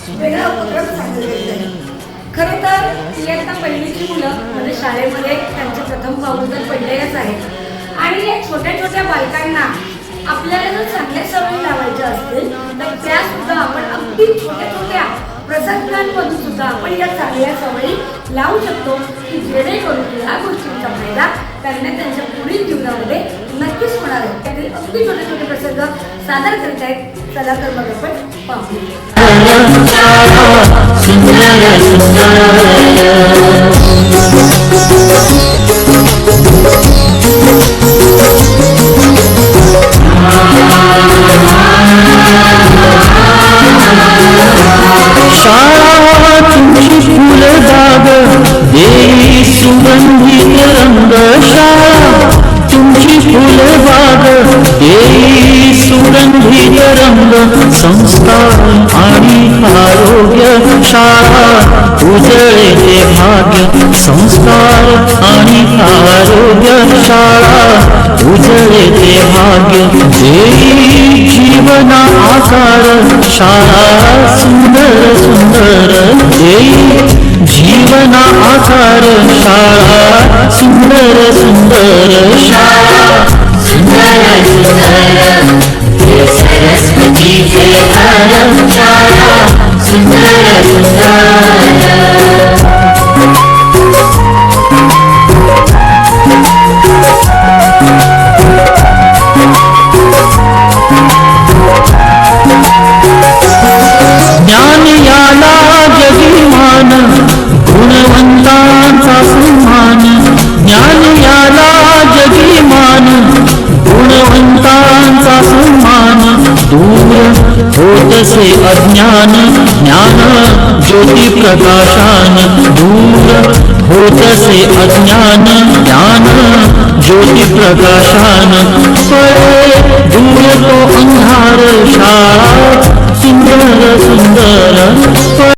वेगळा उपक्रम सादर करत आहे. खरं तर इयत्ता पहिलीची मुलं म्हणजे शाळेमध्ये त्यांचे प्रथम पाऊल तर पडलेलंच आहे आणि या छोट्या छोट्या बालकांना आपल्याला जर चांगल्या सवयी लावायच्या असतील तर त्या सुद्धा आपण अगदी छोट्या छोट्या प्रसंगांमधून सुद्धा आपण या चांगल्या सवयी लावू शकतो की जेणेकरून या गोष्टींचा फायदा त्यांना त्यांच्या पुढील जीवनामध्ये नक्कीच होणार आहे. त्यातील अगदी छोटे छोटे प्रसंग सादर करीत आहेत. चला तर मग आपण पाहूया. शाळा तुमची फुलबाग देई सुगंधित रंग. शाळा तुमची फुलबाग देई सुगंधित रंग. संस्कार आणि आरोग्य शाळा उजळते भाग्य. संस्कार आणि आरोग्य शाळा उजळते भाग्य. देई जीवना आकार शाळा सुंदर सुंदर. देई जीवना आकार शाळा सुंदर सुंदर. शाळा सुंदर सुंदर हे सरस्वतीचे घर. शाळा सुंदर सुंदर. ज्ञान याला जगीमान गुणवंतांचा सन्मान. ज्ञान याला जगीमान गुणवंतांचा सन्मान. दूर होतसे अज्ञान ज्ञान ज्योती प्रकाशान. दूर होतसे अज्ञान ज्ञान ज्योती प्रकाशान. पळे दूर तो अंधार शाळा सुंदर सुंदर.